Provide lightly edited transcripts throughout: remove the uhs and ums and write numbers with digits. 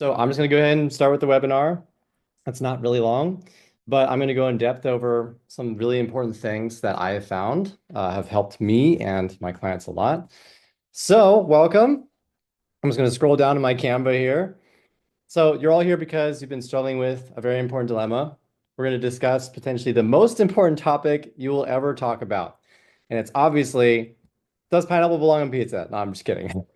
So I'm just going to go ahead and start with the webinar. It's not really long, but I'm going to go in depth over some really important things that I have found have helped me and my clients a lot. So welcome. I'm just going to scroll down to my Canva here. So you're all here because you've been struggling with a very important dilemma. We're going to discuss potentially the most important topic you will ever talk about. And it's obviously, does pineapple belong on pizza? No, I'm just kidding.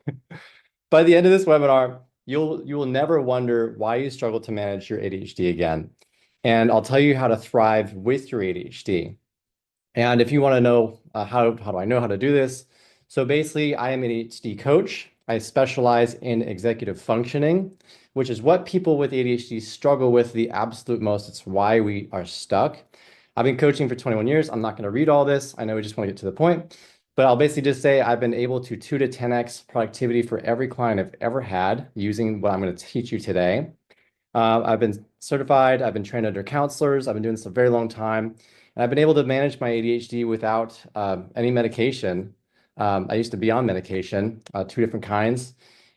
By the end of this webinar, you will never wonder why you struggle to manage your ADHD again. And I'll tell you how to thrive with your ADHD. And if you want to know how do I know how to do this? So basically, I am an ADHD coach. I specialize in executive functioning, which is what people with ADHD struggle with the absolute most. It's why we are stuck. I've been coaching for 21 years. I'm not going to read all this. I know we just want to get to the point, but I'll basically just say I've been able to 2 to 10x productivity for every client I've ever had using what I'm going to teach you today. I've been certified. I've been trained under counselors. I've been doing this a very long time. And I've been able to manage my ADHD without any medication. I used to be on medication, 2 different kinds.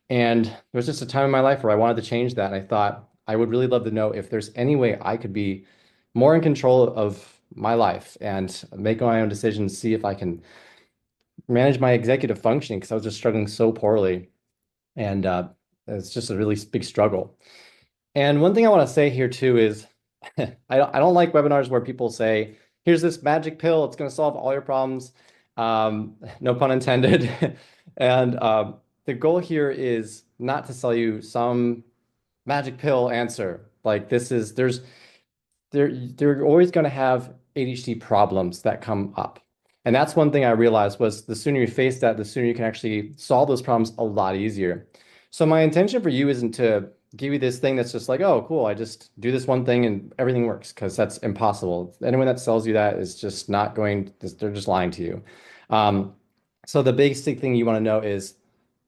And there was just a time in my life where I wanted to change that. And I thought I would really love to know if there's any way I could be more in control of my life and make my own decisions, see if I can manage my executive functioning because I was just struggling so poorly. And it's just a really big struggle. And one thing I want to say here too is I don't like webinars where people say, here's this magic pill, it's going to solve all your problems. No pun intended. And the goal here is not to sell you some magic pill answer. Like they're always going to have ADHD problems that come up. And that's one thing I realized was the sooner you face that, the sooner you can actually solve those problems a lot easier. So my intention for you isn't to give you this thing that's just like, oh, cool, I just do this one thing and everything works, because that's impossible. Anyone that sells you that is just not going, they're just lying to you. Um, so the basic thing you want to know is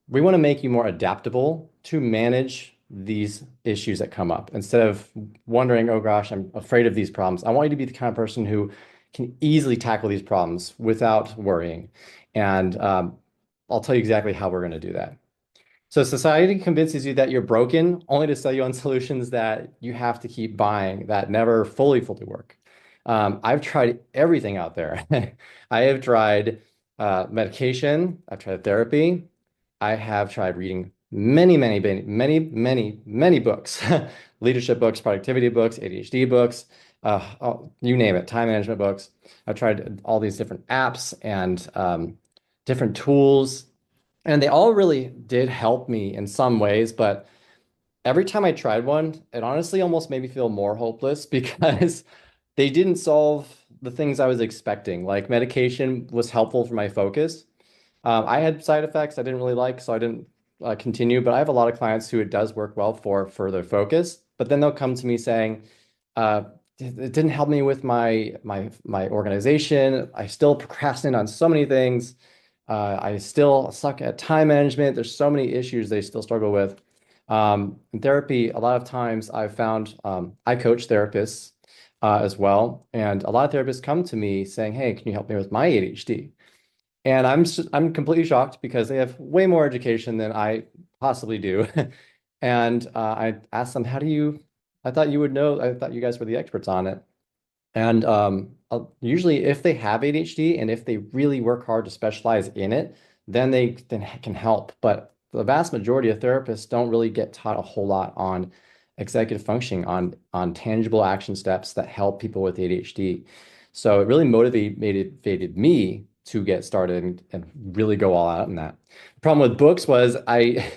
we want to make you more adaptable to manage these issues that come up. Instead of wondering, oh gosh, I'm afraid of these problems, I want you to be the kind of person who can easily tackle these problems without worrying. And I'll tell you exactly how we're going to do that. So society convinces you that you're broken only to sell you on solutions that you have to keep buying that never fully work. I've tried everything out there. I have tried medication. I've tried therapy. I have tried reading many books, leadership books, productivity books, ADHD books, you name it, time management books. I've tried all these different apps and different tools, and they all really did help me in some ways, but every time I tried one, it honestly almost made me feel more hopeless because they didn't solve the things I was expecting. Like medication was helpful for my focus. I had side effects I didn't really like, so I didn't continue. But I have a lot of clients who it does work well for their focus. But then they'll come to me saying, uh, "It didn't help me with my organization. I still procrastinate on so many things. I still suck at time management. There's so many issues they still struggle with." In therapy, a lot of times I've found I coach therapists as well, and a lot of therapists come to me saying, "Hey, can you help me with my ADHD?" And I'm completely shocked because they have way more education than I possibly do. And I asked them, I thought you would know, I thought you guys were the experts on it. And usually if they have ADHD and if they really work hard to specialize in it, then they then can help. But the vast majority of therapists don't really get taught a whole lot on executive functioning, on tangible action steps that help people with ADHD. So it really motivated me to get started and really go all out in that. The problem with books was I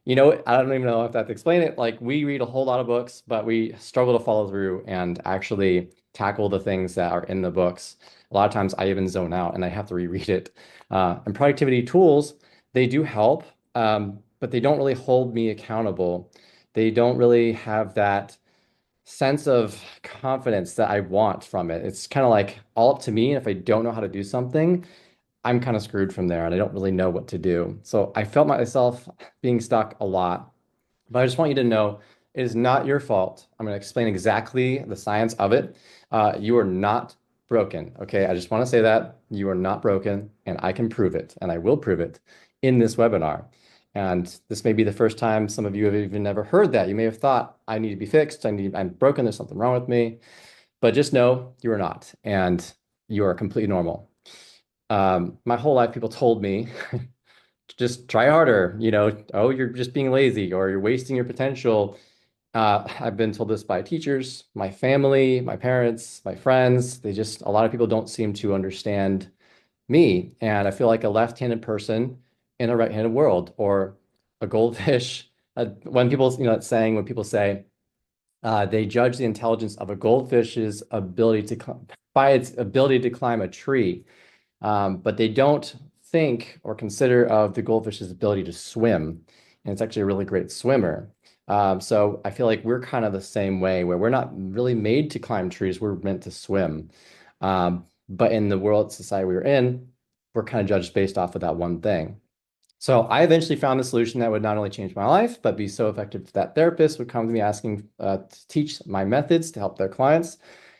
don't even know if I have to explain it. Like we read a whole lot of books, but we struggle to follow through and actually tackle the things that are in the books. A lot of times I even zone out and I have to reread it. And productivity tools, they do help, but they don't really hold me accountable. They don't really have that sense of confidence that I want from it. It's kind of like all up to me. And if I don't know how to do something, I'm kind of screwed from there and I don't really know what to do. So I felt myself being stuck a lot. But I just want you to know it is not your fault. I'm going to explain exactly the science of it. You are not broken. Okay. I just want to say that you are not broken and I can prove it and I will prove it in this webinar. And this may be the first time some of you have even never heard that. You may have thought, I need to be fixed. I'm broken. There's something wrong with me. But just know you are not, and you are completely normal. My whole life, people told me, just try harder. Oh, you're just being lazy or you're wasting your potential. I've been told this by teachers, my family, my parents, my friends. A lot of people don't seem to understand me. And I feel like a left-handed person in a right-handed world, or a goldfish. When people, that saying, when people say they judge the intelligence of a goldfish's ability by its ability to climb a tree, but they don't think or consider of the goldfish's ability to swim. And it's actually a really great swimmer. So I feel like we're kind of the same way, where we're not really made to climb trees, we're meant to swim. But in the world society we're in, we're kind of judged based off of that one thing. So I eventually found a solution that would not only change my life, but be so effective that therapists would come to me asking to teach my methods to help their clients.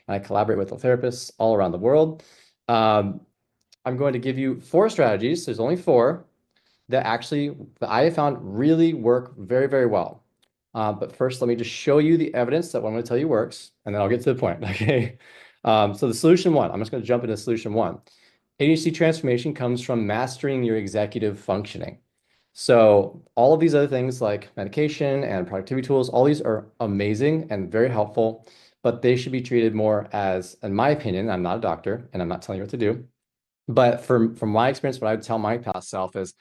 And I collaborate with therapists all around the world. I'm going to give you 4 strategies. There's only 4 that I have found really work very, very well. But first, let me just show you the evidence that what I'm going to tell you works, and then I'll get to the point. Okay. So the solution 1, I'm just going to jump into solution 1. ADHD transformation comes from mastering your executive functioning. So all of these other things like medication and productivity tools, all these are amazing and very helpful, but they should be treated more as, in my opinion, I'm not a doctor and I'm not telling you what to do, but from my experience, what I would tell my past self is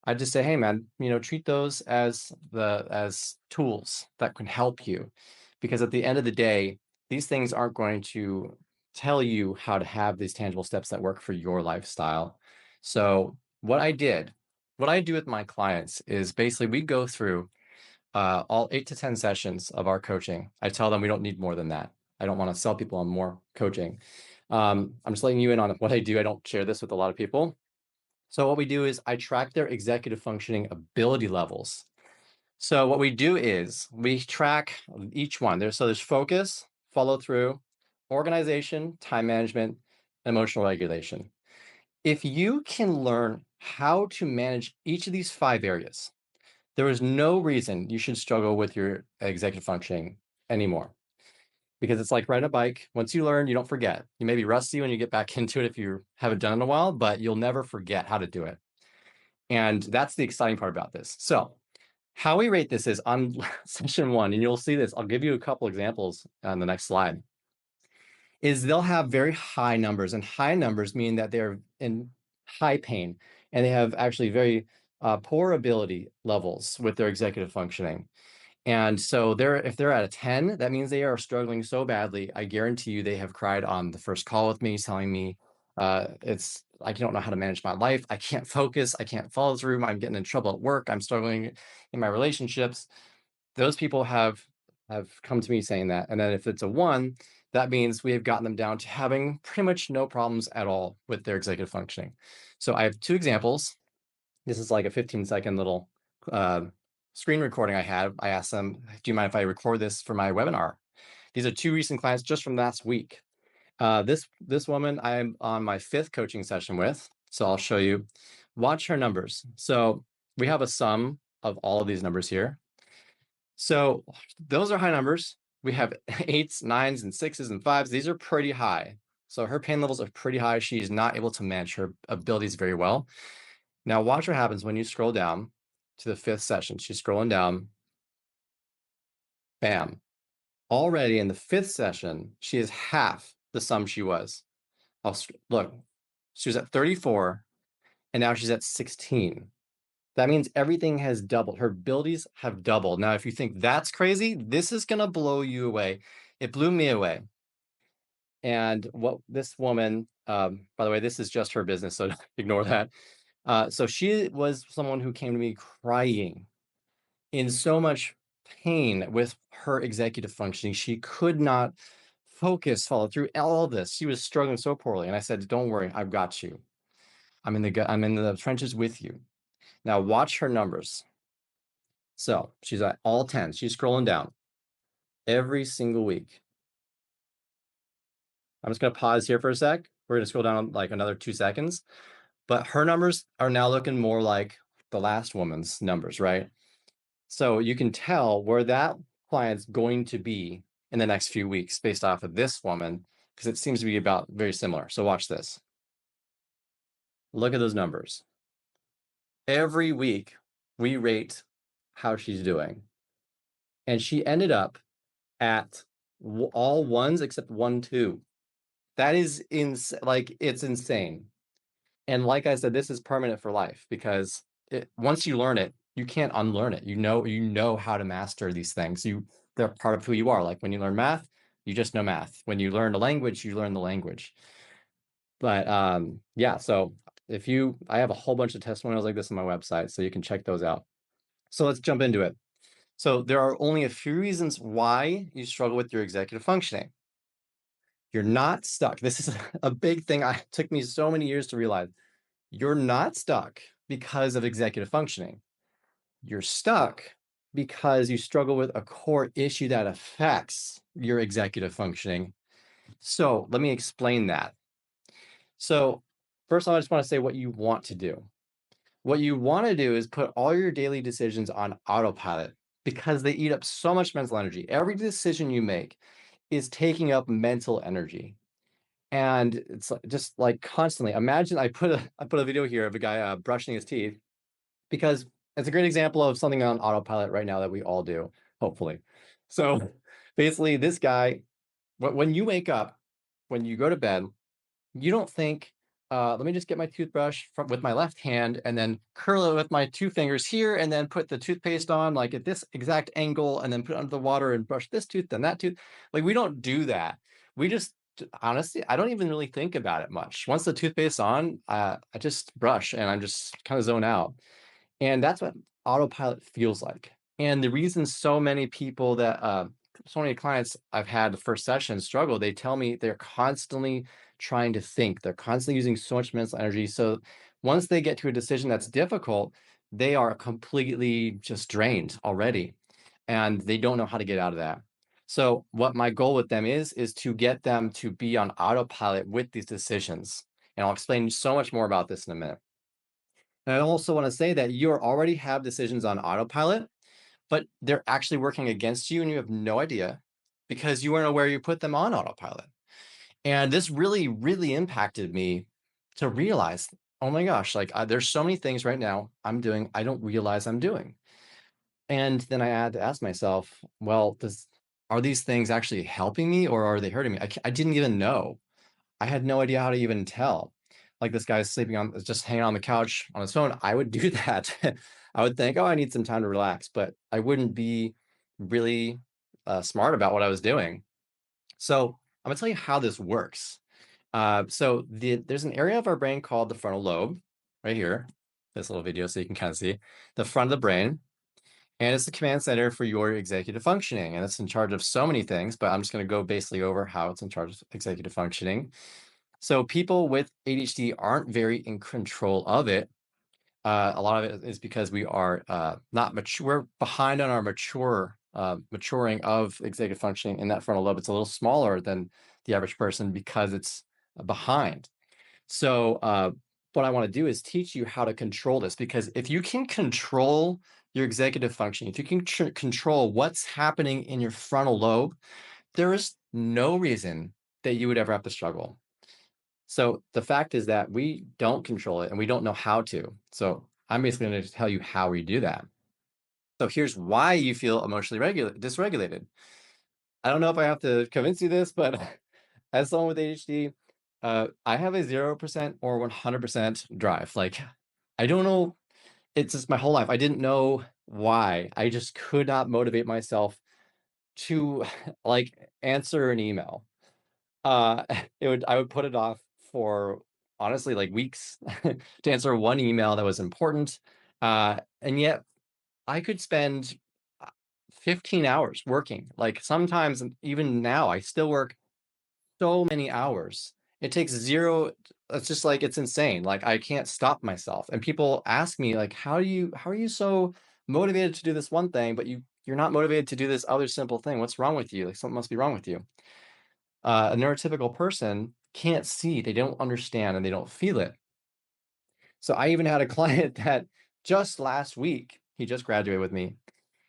I'd just say, hey man, treat those as tools that can help you. Because at the end of the day, these things aren't going to tell you how to have these tangible steps that work for your lifestyle. So what I do with my clients is basically we go through all 8 to 10 sessions of our coaching. I tell them we don't need more than that. I don't want to sell people on more coaching. I'm just letting you in on what I do. I don't share this with a lot of people. So what we do is I track their executive functioning ability levels. So what we do is we track each one. There's focus, follow through, organization, time management, emotional regulation. If you can learn how to manage each of these 5 areas, there is no reason you should struggle with your executive functioning anymore. Because it's like riding a bike. Once you learn, you don't forget. You may be rusty when you get back into it if you haven't done it in a while, but you'll never forget how to do it. And that's the exciting part about this. So how we rate this is on session 1, and you'll see this. I'll give you a couple examples on the next slide. Is they'll have very high numbers, and high numbers mean that they're in high pain, and they have actually very poor ability levels with their executive functioning. And so if they're at a 10, that means they are struggling so badly. I guarantee you they have cried on the first call with me, telling me I don't know how to manage my life. I can't focus. I can't follow through. I'm getting in trouble at work. I'm struggling in my relationships. Those people have come to me saying that. And then if it's a 1, that means we have gotten them down to having pretty much no problems at all with their executive functioning. So I have 2 examples. This is like a 15-second little screen recording I had. I asked them, do you mind if I record this for my webinar? These are 2 recent clients just from last week. This woman I'm on my 5th coaching session with. So I'll show you. Watch her numbers. So we have a sum of all of these numbers here. So those are high numbers. We have 8s, 9s, and 6s and 5s. These are pretty high. So her pain levels are pretty high. She's not able to manage her abilities very well. Now watch what happens when you scroll down to the 5th session. She's scrolling down. Bam. Already in the 5th session, she is half the sum she was. Look, she was at 34, and now she's at 16. That means everything has doubled. Her abilities have doubled. Now, if you think that's crazy, this is going to blow you away. It blew me away. And what this woman, by the way, this is just her business, so ignore that. So she was someone who came to me crying in so much pain with her executive functioning. She could not focus, follow through all of this. She was struggling so poorly. And I said, don't worry, I've got you. I'm in the trenches with you. Now watch her numbers. So she's at all 10. She's scrolling down every single week. I'm just going to pause here for a sec. We're going to scroll down like another 2 seconds. But her numbers are now looking more like the last woman's numbers, right? So you can tell where that client's going to be in the next few weeks based off of this woman, because it seems to be about very similar. So watch this. Look at those numbers. Every week we rate how she's doing. And she ended up at all ones except 1, 2. That is like it's insane. And like I said, this is permanent for life because once you learn it, you can't unlearn it. You know how to master these things. They're part of who you are. Like when you learn math, you just know math. When you learn the language, you learn the language. But yeah, so I have a whole bunch of testimonials like this on my website, so you can check those out. So let's jump into it. So there are only a few reasons why you struggle with your executive functioning. You're not stuck. This is a big thing. It took me so many years to realize. You're not stuck because of executive functioning. You're stuck because you struggle with a core issue that affects your executive functioning. So let me explain that. So first, I just want to say what you want to do. What you want to do is put all your daily decisions on autopilot because they eat up so much mental energy. Every decision you make is taking up mental energy. And it's just like constantly. Imagine I put a video here of a guy brushing his teeth because it's a great example of something on autopilot right now that we all do, hopefully. So basically, this guy, when you wake up, when you go to bed, you don't think, let me just get my toothbrush with my left hand and then curl it with my two fingers here and then put the toothpaste on like at this exact angle and then put it under the water and brush this tooth, then that tooth. Like we don't do that. We just, honestly, I don't even really think about it much. Once the toothpaste's on, I just brush and I'm just kind of zone out. And that's what autopilot feels like. And the reason so many people so many clients I've had the first session struggle, they tell me they're constantly trying to think. They're constantly using so much mental energy. So once they get to a decision that's difficult, they are completely just drained already. And they don't know how to get out of that. So what my goal with them is to get them to be on autopilot with these decisions. And I'll explain so much more about this in a minute. And I also want to say that you already have decisions on autopilot, but they're actually working against you and you have no idea because you weren't aware you put them on autopilot. And this really, really impacted me to realize, oh my gosh, like there's so many things right now I'm doing I don't realize I'm doing. And then I had to ask myself, well, are these things actually helping me or are they hurting me? I didn't even know. I had no idea how to even tell. Like this guy's sleeping just hanging on the couch on his phone. I would do that. I would think, oh, I need some time to relax, but I wouldn't be really smart about what I was doing. So I'm gonna tell you how this works. There's an area of our brain called the frontal lobe, right here. This little video, so you can kind of see the front of the brain, and it's the command center for your executive functioning, and it's in charge of so many things. But I'm just going to go basically over how it's in charge of executive functioning. So people with ADHD aren't very in control of it. A lot of it is because we are not mature. We're behind on our maturing of executive functioning in that frontal lobe. It's a little smaller than the average person because it's behind. So what I want to do is teach you how to control this, because if you can control your executive functioning, if you can control what's happening in your frontal lobe, there is no reason that you would ever have to struggle. So the fact is that we don't control it and we don't know how to. So I'm basically going to tell you how we do that. So here's why you feel emotionally dysregulated. I don't know if I have to convince you this, but as someone with ADHD, I have a 0% or 100% drive. Like, I don't know. It's just my whole life. I didn't know why. I just could not motivate myself to like answer an email. Uh, I would put it off for honestly like weeks to answer one email that was important. And yet I could spend 15 hours working. Like sometimes, even now, I still work so many hours. It takes zero. It's just like it's insane. Like I can't stop myself. And people ask me, like, how are you so motivated to do this one thing, but you're not motivated to do this other simple thing? What's wrong with you? Like something must be wrong with you. A neurotypical person can't see, they don't understand, and they don't feel it. So I even had a client that just last week, he just graduated with me.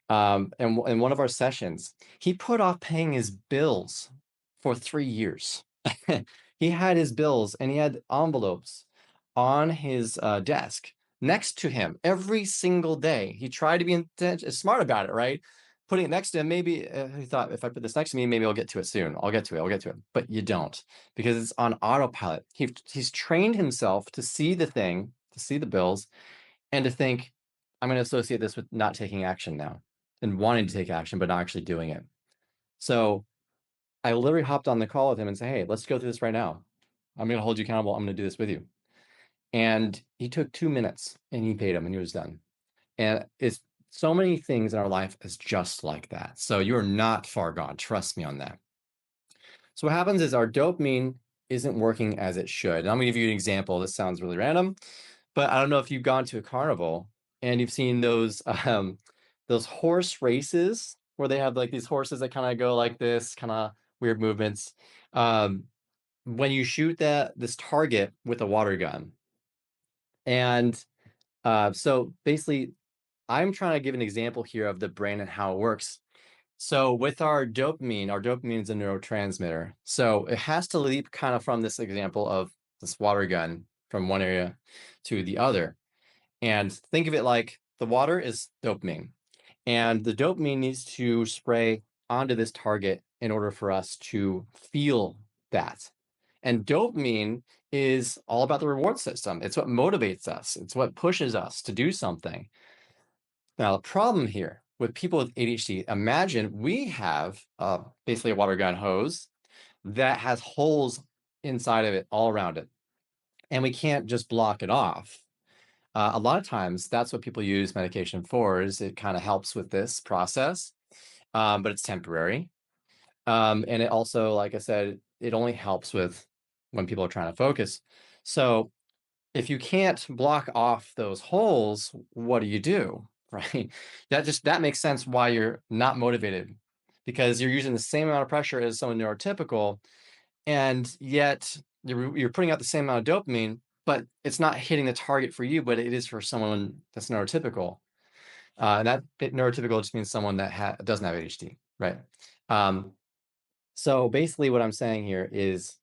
And in one of our sessions, he put off paying his bills for 3 years. He had his bills and he had envelopes on his desk next to him every single day. He tried to be smart about it, right? Putting it next to him, maybe he thought, if I put this next to me, maybe I'll get to it soon. I'll get to it. I'll get to it. But you don't, because it's on autopilot. He's trained himself to see the thing, to see the bills, and to think, I'm going to associate this with not taking action now and wanting to take action, but not actually doing it. So I literally hopped on the call with him and said, hey, let's go through this right now. I'm going to hold you accountable. I'm going to do this with you. And he took 2 minutes and he paid him and he was done. And it's so many things in our life is just like that. So you're not far gone. Trust me on that. So what happens is our dopamine isn't working as it should. And I'm going to give you an example. This sounds really random, but I don't know if you've gone to a carnival and you've seen those horse races where they have like these horses that kind of go like this, kind of weird movements. Um, when you shoot this target with a water gun. And so basically, I'm trying to give an example here of the brain and how it works. So with our dopamine is a neurotransmitter. So it has to leap kind of from this example of this water gun from one area to the other. And think of it like the water is dopamine. And the dopamine needs to spray onto this target in order for us to feel that. And dopamine is all about the reward system. It's what motivates us. It's what pushes us to do something. Now, the problem here with people with ADHD, imagine we have basically a water gun hose that has holes inside of it all around it. And we can't just block it off. A lot of times, that's what people use medication for, is it kind of helps with this process, but it's temporary. And it also, like I said, it only helps with when people are trying to focus. So if you can't block off those holes, what do? Right? That makes sense why you're not motivated, because you're using the same amount of pressure as someone neurotypical, and yet you're putting out the same amount of dopamine, but it's not hitting the target for you, but it is for someone that's neurotypical. And that neurotypical just means someone that doesn't have ADHD, right? Um, so basically, what I'm saying here is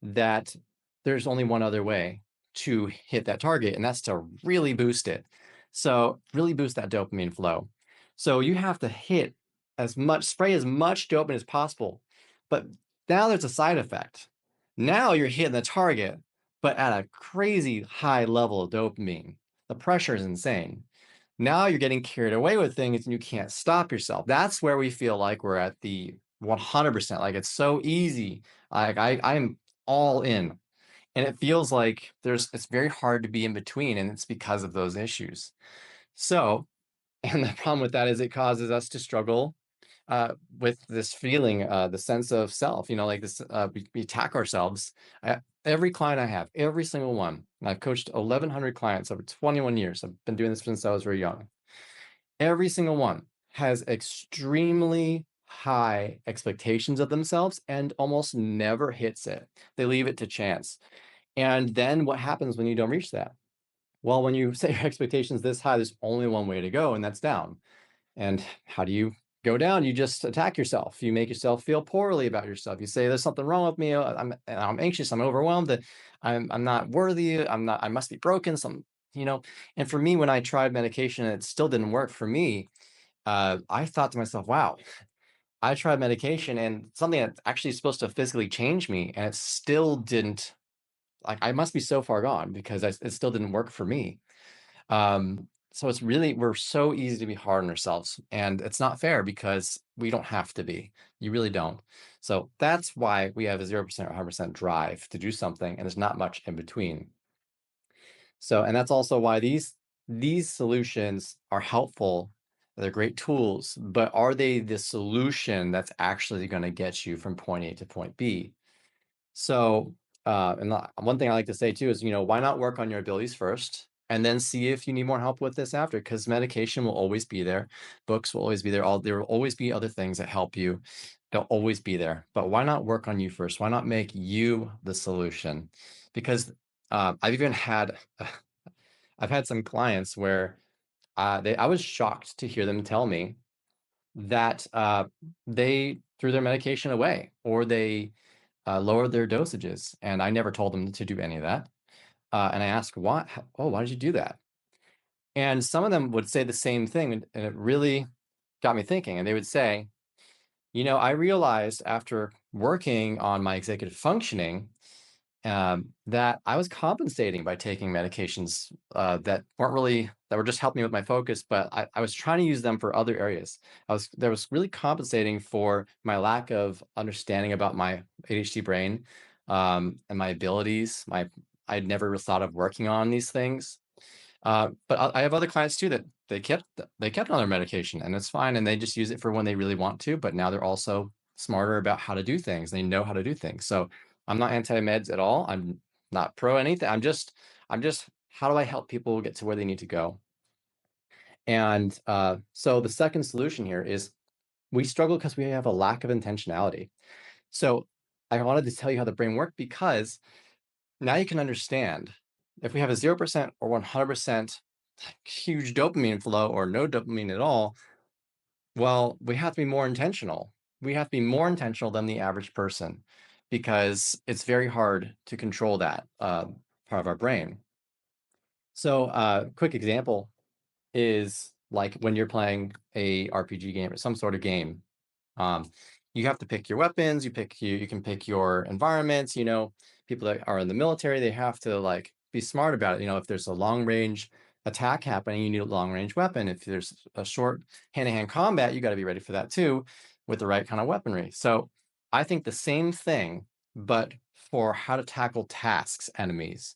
that there's only one other way to hit that target, and that's to really boost it. So really boost that dopamine flow. So you have to spray as much dopamine as possible. But now there's a side effect. Now you're hitting the target, but at a crazy high level of dopamine. The pressure is insane. Now you're getting carried away with things and you can't stop yourself. That's where we feel like we're at the 100%. Like it's so easy. Like I'm all in. And it feels like it's very hard to be in between, and it's because of those issues. So, and the problem with that is it causes us to struggle with this feeling, the sense of self, like this, we attack ourselves. Every client I have, every single one, and I've coached 1,100 clients over 21 years. I've been doing this since I was very young. Every single one has extremely high expectations of themselves and almost never hits it. They leave it to chance. And then what happens when you don't reach that? Well, when you set your expectations this high, there's only one way to go, and that's down. And how do you go down? You just attack yourself. You make yourself feel poorly about yourself. You say, there's something wrong with me. I'm anxious. I'm overwhelmed. I'm not worthy. I must be broken. And for me, when I tried medication and it still didn't work for me, I thought to myself, wow, I tried medication and something that's actually supposed to physically change me, and it still didn't. Like, I must be so far gone because it still didn't work for me. So we're so easy to be hard on ourselves, and it's not fair because we don't have to be. You really don't. So that's why we have a 0% or 100% drive to do something, and there's not much in between. So, and that's also why these solutions are helpful. They're great tools, but are they the solution that's actually going to get you from point A to point B? So, and one thing I like to say too is, why not work on your abilities first and then see if you need more help with this after? Because medication will always be there, books will always be there. There will always be other things that help you. They'll always be there. But why not work on you first? Why not make you the solution? Because I've even had I've had some clients where I was shocked to hear them tell me that they threw their medication away or they lowered their dosages, and I never told them to do any of that. And I asked, why? Oh, why did you do that? And some of them would say the same thing, and it really got me thinking. And they would say, I realized after working on my executive functioning that I was compensating by taking medications that were just helping me with my focus, but I was trying to use them for other areas. There was really compensating for my lack of understanding about my ADHD brain and my abilities. I'd never thought of working on these things. But I have other clients too that they kept on their medication and it's fine, and they just use it for when they really want to. But now they're also smarter about how to do things. They know how to do things. So I'm not anti-meds at all. I'm not pro anything. I'm just how do I help people get to where they need to go? And so the second solution here is we struggle because we have a lack of intentionality. So I wanted to tell you how the brain works because now you can understand if we have a 0% or 100% huge dopamine flow or no dopamine at all, well, we have to be more intentional. We have to be more intentional than the average person because it's very hard to control that part of our brain. So, quick example is like when you're playing a RPG game or some sort of game. Um, you have to pick your weapons. You can pick your environments. People that are in the military, they have to like be smart about it. If there's a long range attack happening, you need a long range weapon. If there's a short hand-to-hand combat, you got to be ready for that too, with the right kind of weaponry. So I think the same thing, but for how to tackle tasks, enemies.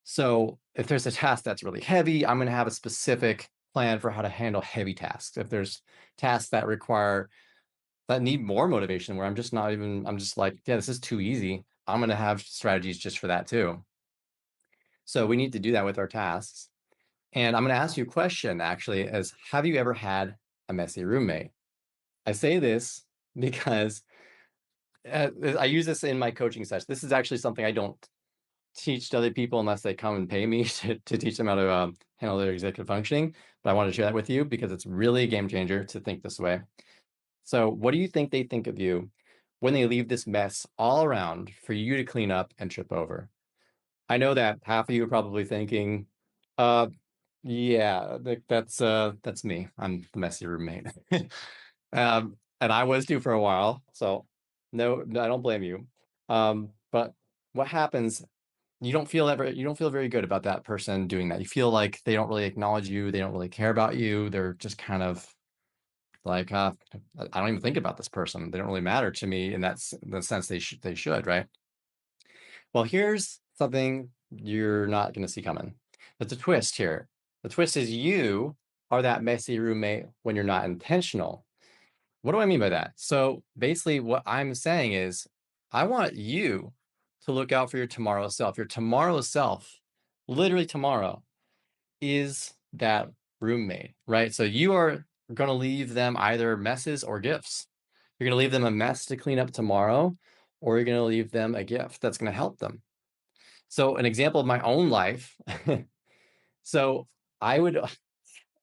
So if there's a task that's really heavy, I'm going to have a specific plan for how to handle heavy tasks. If there's tasks that need more motivation, where I'm just like, yeah, this is too easy, I'm going to have strategies just for that too. So we need to do that with our tasks. And I'm going to ask you a question actually, as have you ever had a messy roommate? I say this because I use this in my coaching session. This is actually something I don't teach to other people unless they come and pay me to teach them how to handle their executive functioning. But I wanted to share that with you because it's really a game changer to think this way. So what do you think they think of you when they leave this mess all around for you to clean up and trip over? I know that half of you are probably thinking, uh, yeah, that's me. I'm the messy roommate. And I was too for a while. So no, I don't blame you. But what happens, you don't feel very good about that person doing that. You feel like they don't really acknowledge you, they don't really care about you. They're just kind of like, I don't even think about this person. They don't really matter to me in the sense they should, right? Well, here's something you're not going to see coming. There's a twist here. The twist is you are that messy roommate when you're not intentional. What do I mean by that? So basically, what I'm saying is, I want you to look out for your tomorrow self. Your tomorrow self, literally tomorrow, is that roommate, right? So you are going to leave them either messes or gifts. You're going to leave them a mess to clean up tomorrow, or you're going to leave them a gift that's going to help them. So, an example of my own life. So, I would,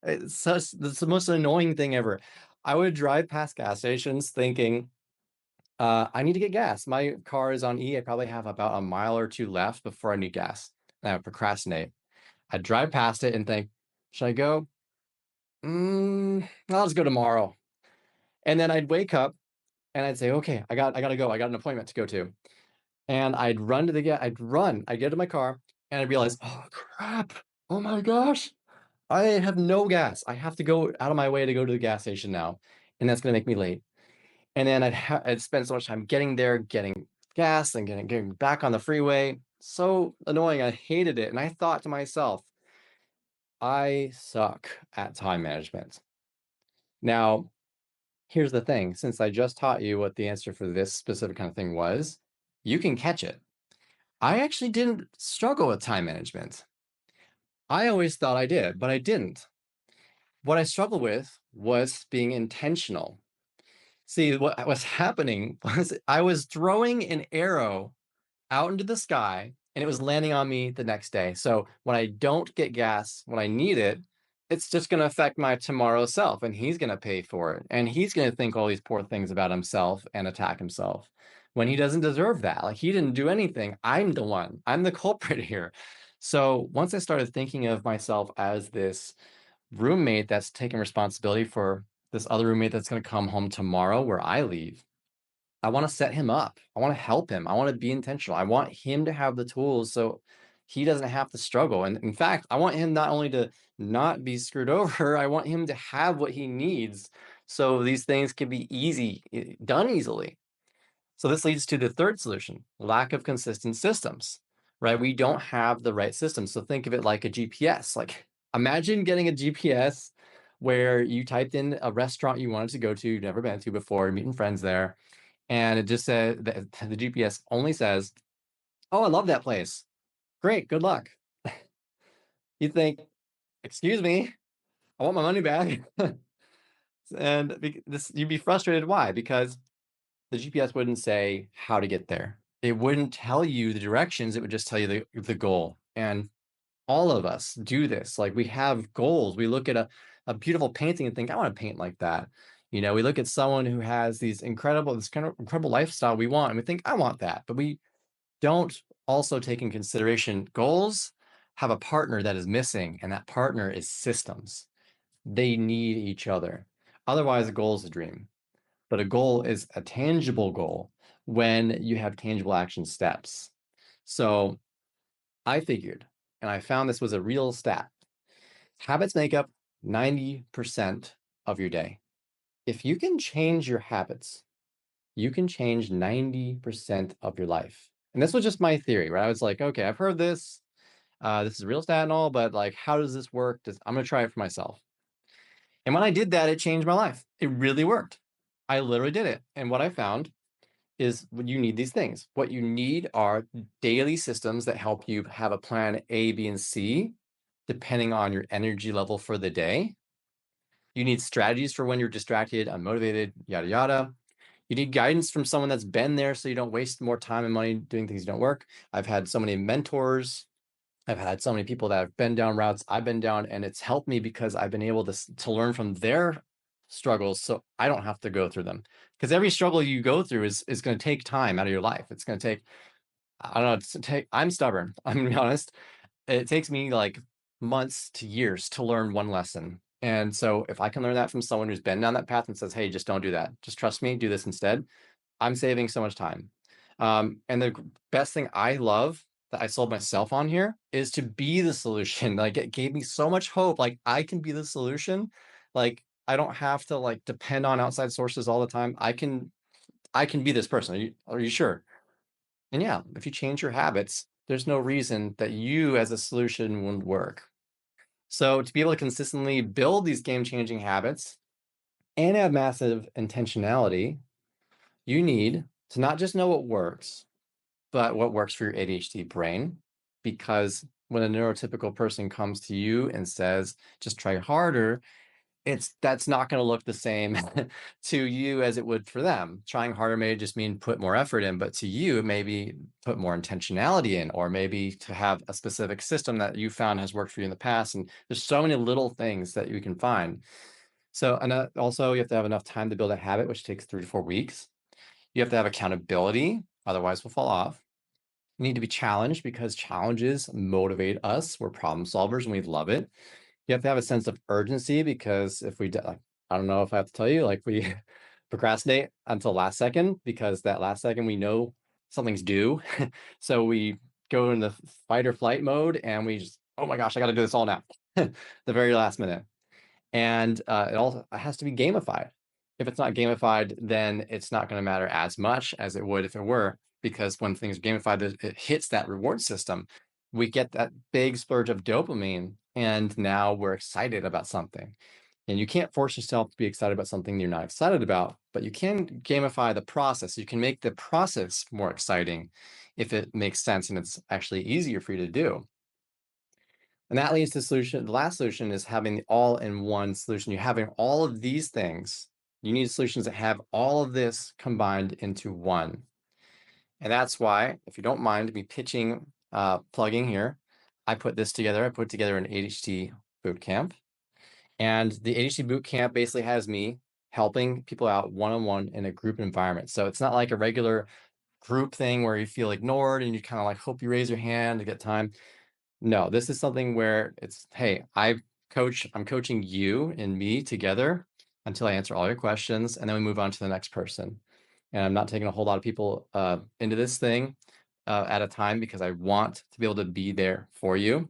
that's the most annoying thing ever. I would drive past gas stations thinking, I need to get gas. My car is on E. I probably have about a mile or two left before I need gas. And I would procrastinate. I'd drive past it and think, should I go? I'll just go tomorrow. And then I'd wake up and I'd say, okay, I gotta go. I got an appointment to go to. And I'd get to my car and I'd realize, oh crap. Oh my gosh. I have no gas. I have to go out of my way to go to the gas station now. And that's gonna make me late. And then I'd spend so much time getting there, getting gas and getting back on the freeway. So annoying. I hated it. And I thought to myself, I suck at time management. Now, here's the thing, since I just taught you what the answer for this specific kind of thing was, you can catch it. I actually didn't struggle with time management. I always thought I did, but I didn't. What I struggled with was being intentional. See, what was happening was I was throwing an arrow out into the sky and it was landing on me the next day. So when I don't get gas when I need it, it's just going to affect my tomorrow self, and he's going to pay for it. And he's going to think all these poor things about himself and attack himself when he doesn't deserve that. Like, he didn't do anything. I'm the one, I'm the culprit here. So once I started thinking of myself as this roommate that's taking responsibility for this other roommate that's going to come home tomorrow where I leave, I want to set him up. I want to help him. I want to be intentional. I want him to have the tools so he doesn't have to struggle. And in fact, I want him not only to not be screwed over, I want him to have what he needs so these things can be done easily. So this leads to the third solution, lack of consistent systems, right? We don't have the right system. So think of it like a GPS. Like, imagine getting a GPS where you typed in a restaurant you wanted to go to, you've never been to before, meeting friends there, and it just said that the GPS only says, "Oh, I love that place. Great, good luck." You think, "Excuse me, I want my money back." And this, you'd be frustrated. Why? Because the GPS wouldn't say how to get there. It wouldn't tell you the directions. It would just tell you the goal. And all of us do this. Like, we have goals. We look at a beautiful painting and think, I want to paint like that. We look at someone who has this kind of incredible lifestyle we want, and we think, I want that. But we don't also take in consideration goals have a partner that is missing, and that partner is systems. They need each other. Otherwise, a goal is a dream. But a goal is a tangible goal when you have tangible action steps. So I figured, and I found this was a real stat. Habits make up 90% of your day. If you can change your habits, you can change 90% of your life. And this was just my theory, right? I was like, okay, I've heard this. This is a real stat and all, but like, how does this work? I'm going to try it for myself. And when I did that, it changed my life. It really worked. I literally did it. And what I found is, when you need these things, what you need are daily systems that help you have a plan A, B, and C, depending on your energy level for the day. You need strategies for when you're distracted, unmotivated, yada, yada. You need guidance from someone that's been there so you don't waste more time and money doing things that don't work. I've had so many mentors. I've had so many people that have been down routes I've been down, and it's helped me because I've been able to learn from their struggles so I don't have to go through them. Because every struggle you go through is going to take time out of your life. It's going to take, I don't know, I'm stubborn. I'm going to be honest. It takes me like months to years to learn one lesson. And so if I can learn that from someone who's been down that path and says, hey, just don't do that, just trust me, do this instead, I'm saving so much time. And the best thing I love that I sold myself on here is to be the solution. Like, it gave me so much hope. Like, I can be the solution. Like, I don't have to like depend on outside sources all the time. I can be this person. Are you sure? And yeah, if you change your habits, there's no reason that you as a solution wouldn't work. So to be able to consistently build these game-changing habits and have massive intentionality, you need to not just know what works, but what works for your ADHD brain. Because when a neurotypical person comes to you and says, just try harder, that's not going to look the same to you as it would for them. Trying harder may just mean put more effort in, but to you, it may be put more intentionality in, or maybe to have a specific system that you found has worked for you in the past. And there's so many little things that you can find. So, and also, you have to have enough time to build a habit, which takes 3 to 4 weeks. You have to have accountability, otherwise we'll fall off. You need to be challenged, because challenges motivate us. We're problem solvers and we love it. You have to have a sense of urgency, because if we, like, I don't know if I have to tell you, like, we procrastinate until last second, because that last second we know something's due. So we go in the fight or flight mode and we just, oh my gosh, I got to do this all now, the very last minute. And it also has to be gamified. If it's not gamified, then it's not going to matter as much as it would if it were, because when things are gamified, it hits that reward system. We get that big splurge of dopamine, and now we're excited about something. And you can't force yourself to be excited about something you're not excited about, but you can gamify the process. You can make the process more exciting if it makes sense and it's actually easier for you to do. And that leads to the solution. The last solution is having the all-in-one solution. You're having all of these things. You need solutions that have all of this combined into one. And that's why, if you don't mind me pitching plugging here. I put this together. I put together an ADHD boot camp. And the ADHD boot camp basically has me helping people out one-on-one in a group environment. So it's not like a regular group thing where you feel ignored and you kind of like hope you raise your hand to get time. No, this is something where it's, hey, I'm coaching you and me together until I answer all your questions, and then we move on to the next person. And I'm not taking a whole lot of people into this thing at a time because I want to be able to be there for you.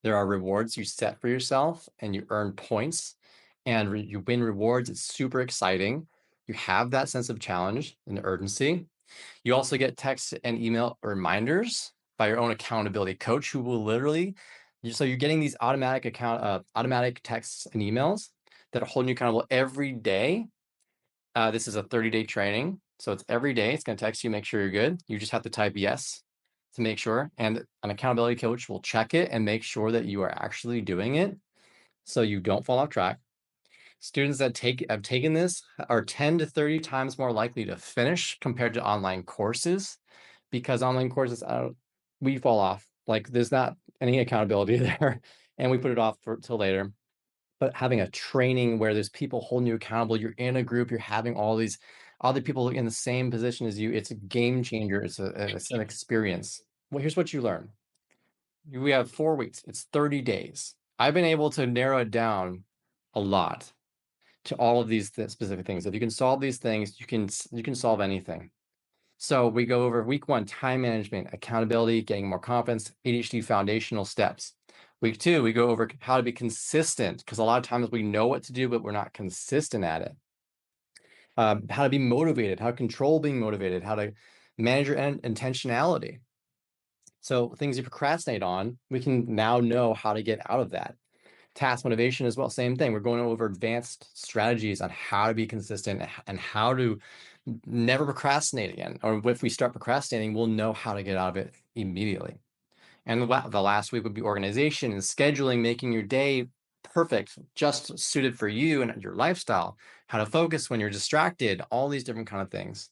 There are rewards you set for yourself and you earn points and you win rewards. It's super exciting. You have that sense of challenge and urgency. You also get text and email reminders by your own accountability coach who will literally, so you're getting these automatic texts and emails that are holding you accountable every day. This is a 30-day training. So it's every day. It's going to text you, make sure you're good. You just have to type yes to make sure. And an accountability coach will check it and make sure that you are actually doing it so you don't fall off track. Students that have taken this are 10 to 30 times more likely to finish compared to online courses, because online courses, we fall off. Like there's not any accountability there, and we put it off till later. But having a training where there's people holding you accountable, you're in a group, you're having all these other people in the same position as you, it's a game changer. It's an experience. Well, here's what you learn. We have 4 weeks. It's 30 days. I've been able to narrow it down a lot to all of these specific things. If you can solve these things, you can solve anything. So we go over week 1, time management, accountability, getting more confidence, ADHD foundational steps. Week 2, we go over how to be consistent, because a lot of times we know what to do, but we're not consistent at it. How to be motivated, how to control being motivated, how to manage your intentionality. So things you procrastinate on, we can now know how to get out of that. Task motivation as well, same thing. We're going over advanced strategies on how to be consistent and how to never procrastinate again. Or if we start procrastinating, we'll know how to get out of it immediately. And the last week would be organization and scheduling, making your day perfect, just suited for you and your lifestyle, how to focus when you're distracted, all these different kind of things.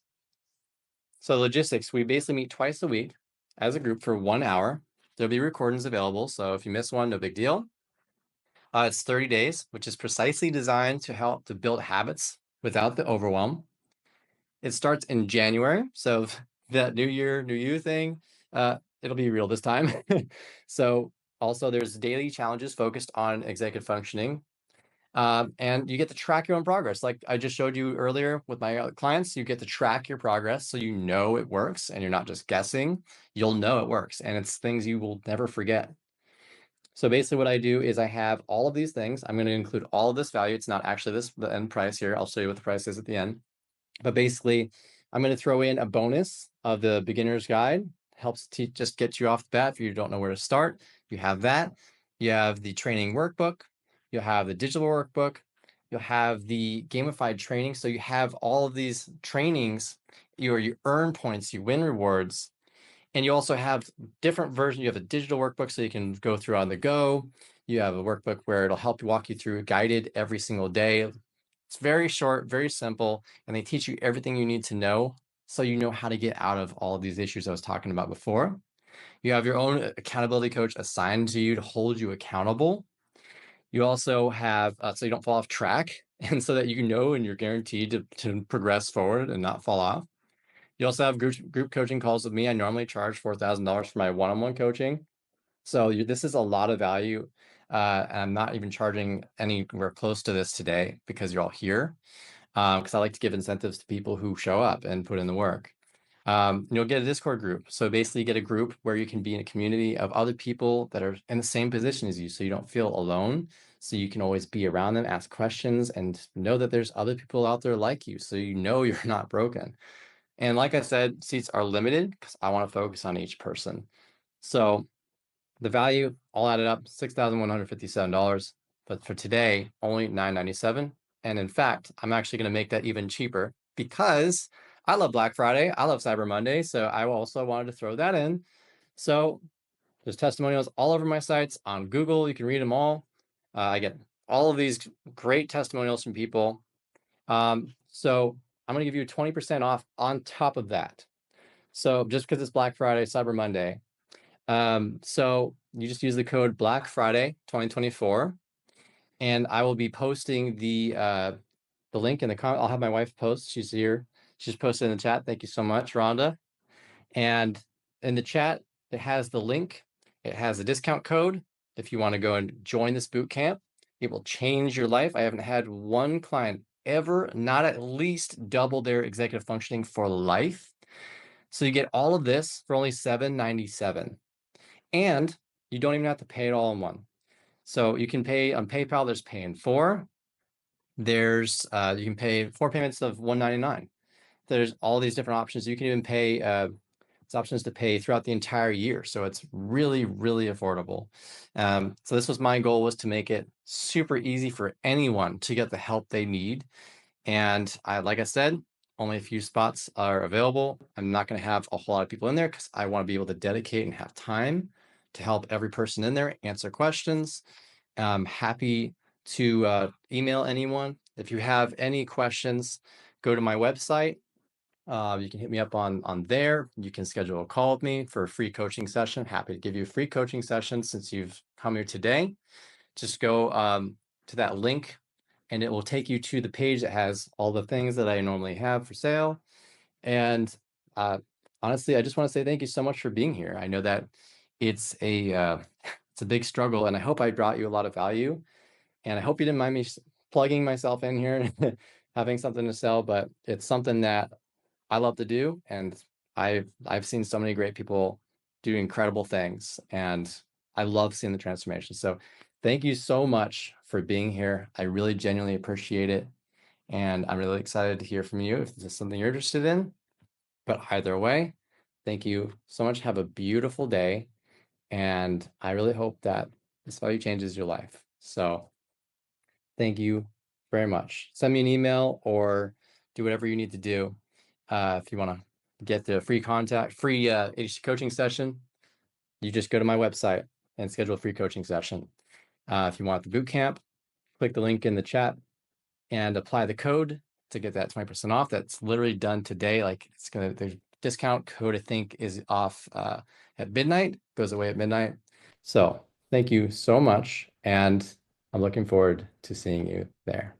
So logistics, we basically meet twice a week as a group for 1 hour. There'll be recordings available. So if you miss one, no big deal. It's 30 days, which is precisely designed to help to build habits without the overwhelm. It starts in January. So that new year, new you thing, it'll be real this time. So also there's daily challenges focused on executive functioning. And you get to track your own progress. Like I just showed you earlier with my clients, you get to track your progress so you know it works and you're not just guessing. You'll know it works, and it's things you will never forget. So basically what I do is I have all of these things. I'm going to include all of this value. It's not actually the end price here. I'll show you what the price is at the end. But basically, I'm going to throw in a bonus of the beginner's guide. Helps just get you off the bat if you don't know where to start. You have that. You have the training workbook. You'll have the digital workbook. You'll have the gamified training. So you have all of these trainings. You earn points. You win rewards. And you also have different versions. You have a digital workbook so you can go through on the go. You have a workbook where it'll help you walk you through guided every single day. It's very short, very simple, and they teach you everything you need to know so you know how to get out of all of these issues I was talking about before. You have your own accountability coach assigned to you to hold you accountable. You also have, so you don't fall off track, and so that you know and you're guaranteed to progress forward and not fall off. You also have group coaching calls with me. I normally charge $4,000 for my one-on-one coaching. So this is a lot of value. And I'm not even charging anywhere close to this today because you're all here. Because I like to give incentives to people who show up and put in the work. You'll get a Discord group. So basically you get a group where you can be in a community of other people that are in the same position as you. So you don't feel alone. So you can always be around them, ask questions, and know that there's other people out there like you. So you know you're not broken. And like I said, seats are limited because I want to focus on each person. So the value all added up, $6,157. But for today, only $997. And in fact, I'm actually going to make that even cheaper because I love Black Friday. I love Cyber Monday. So I also wanted to throw that in. So there's testimonials all over my sites on Google. You can read them all. I get all of these great testimonials from people. So I'm going to give you 20% off on top of that. So just because it's Black Friday, Cyber Monday, So you just use the code Black Friday 2024, and I will be posting the link in the comment. I'll have my wife post. She's here. She's posted in the chat. Thank you so much, Rhonda. And in the chat, it has the link. It has a discount code if you want to go and join this boot camp. It will change your life. I haven't had one client ever not at least double their executive functioning for life. So you get all of this for only $7.97. And you don't even have to pay it all in one. So you can pay on PayPal. There's Pay in 4. There's you can pay 4 payments of $199. There's all these different options. You can even pay it's options to pay throughout the entire year. So it's really, really affordable. So this was my goal, was to make it super easy for anyone to get the help they need. And like I said, only a few spots are available. I'm not going to have a whole lot of people in there because I want to be able to dedicate and have time to help every person in there answer questions. I'm happy to email anyone. If you have any questions, go to my website. You can hit me up on there. You can schedule a call with me for a free coaching session. Happy to give you a free coaching session since you've come here today. Just go to that link and it will take you to the page that has all the things that I normally have for sale. And honestly, I just want to say thank you so much for being here. I know that it's a big struggle, and I hope I brought you a lot of value. And I hope you didn't mind me plugging myself in here and having something to sell, but it's something that I love to do, and I've seen so many great people do incredible things, and I love seeing the transformation. So thank you so much for being here. I really genuinely appreciate it, and I'm really excited to hear from you if this is something you're interested in. But either way, thank you so much. Have a beautiful day, and I really hope that this value changes your life. So thank you very much. Send me an email or do whatever you need to do. If you want to get the free ADHD coaching session, you just go to my website and schedule a free coaching session. If you want the boot camp, click the link in the chat and apply the code to get that 20% off. That's literally done today. Like, the discount code, I think, is off at midnight, goes away at midnight. So thank you so much, and I'm looking forward to seeing you there.